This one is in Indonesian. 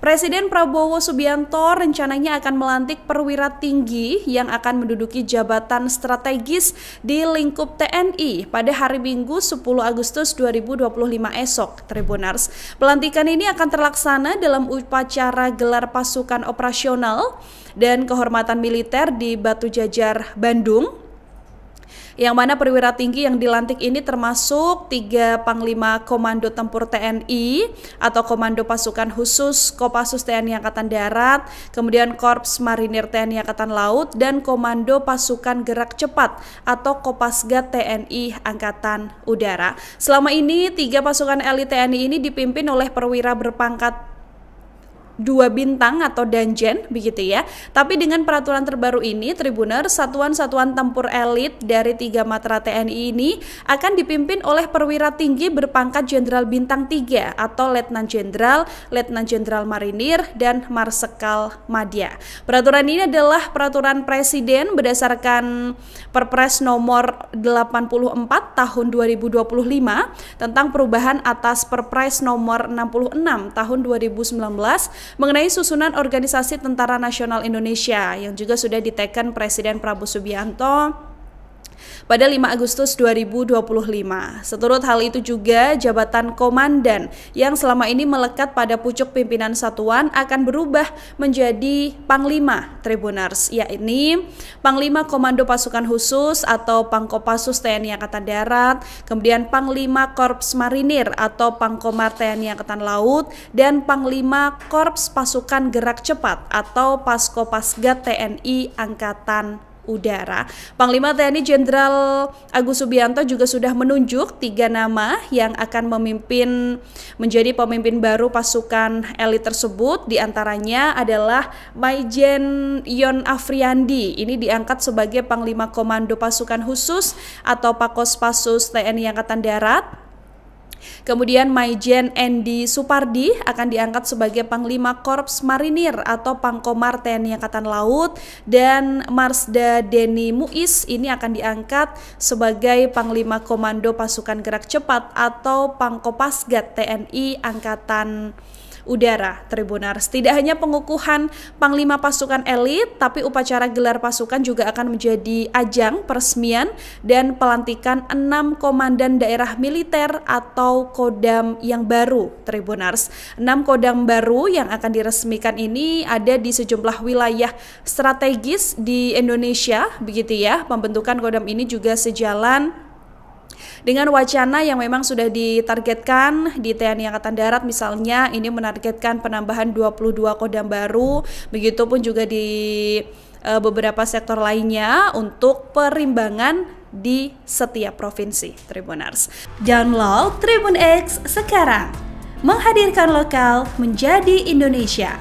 Presiden Prabowo Subianto rencananya akan melantik perwira tinggi yang akan menduduki jabatan strategis di lingkup TNI pada hari Minggu 10 Agustus 2025 esok, Tribuners. Pelantikan ini akan terlaksana dalam upacara gelar pasukan operasional dan kehormatan militer di Batu Jajar, Bandung, yang mana perwira tinggi yang dilantik ini termasuk 3 Panglima Komando Tempur TNI atau Komando Pasukan Khusus Kopassus TNI Angkatan Darat, kemudian Korps Marinir TNI Angkatan Laut, dan Komando Pasukan Gerak Cepat atau Kopasgat TNI Angkatan Udara. Selama ini 3 pasukan elit TNI ini dipimpin oleh perwira berpangkat 2 bintang atau danjen, begitu ya. Tapi dengan peraturan terbaru ini, Tribuner, satuan-satuan tempur elit dari 3 matra TNI ini akan dipimpin oleh perwira tinggi berpangkat Jenderal Bintang 3 atau Letnan Jenderal Marinir, dan Marsekal Madya. Peraturan ini adalah peraturan Presiden berdasarkan Perpres nomor 84 tahun 2025 tentang perubahan atas Perpres nomor 66 tahun 2019 mengenai susunan Organisasi Tentara Nasional Indonesia yang juga sudah diteken Presiden Prabowo Subianto pada 5 Agustus 2025. Seturut hal itu juga, jabatan komandan yang selama ini melekat pada pucuk pimpinan satuan akan berubah menjadi Panglima, Tribuners, yakni Panglima Komando Pasukan Khusus atau Pangkopassus TNI Angkatan Darat, kemudian Panglima Korps Marinir atau Pangkomar TNI Angkatan Laut, dan Panglima Korps Pasukan Gerak Cepat atau Paskopasgat TNI Angkatan Udara. Panglima TNI Jenderal Agus Subianto juga sudah menunjuk 3 nama yang akan menjadi pemimpin baru pasukan elit tersebut. Di antaranya adalah Maijen Yon Afriandi. Ini diangkat sebagai Panglima Komando Pasukan Khusus atau Pakospassus TNI Angkatan Darat. Kemudian Maijen Endi Supardi akan diangkat sebagai Panglima Korps Marinir atau Pangkomar TNI Angkatan Laut, dan Marsda Deni Muiz ini akan diangkat sebagai Panglima Komando Pasukan Gerak Cepat atau Pangkopasgat TNI Angkatan Udara, Tribuners. Tidak hanya pengukuhan Panglima pasukan elit, tapi upacara gelar pasukan juga akan menjadi ajang peresmian dan pelantikan 6 komandan daerah militer atau kodam yang baru, Tribuners. 6 kodam baru yang akan diresmikan ini ada di sejumlah wilayah strategis di Indonesia, begitu ya. Pembentukan kodam ini juga sejalan dengan wacana yang memang sudah ditargetkan di TNI Angkatan Darat, misalnya ini menargetkan penambahan 22 kodam baru, begitupun juga di beberapa sektor lainnya untuk perimbangan di setiap provinsi, Tribuners. Download Tribun X sekarang, menghadirkan lokal menjadi Indonesia.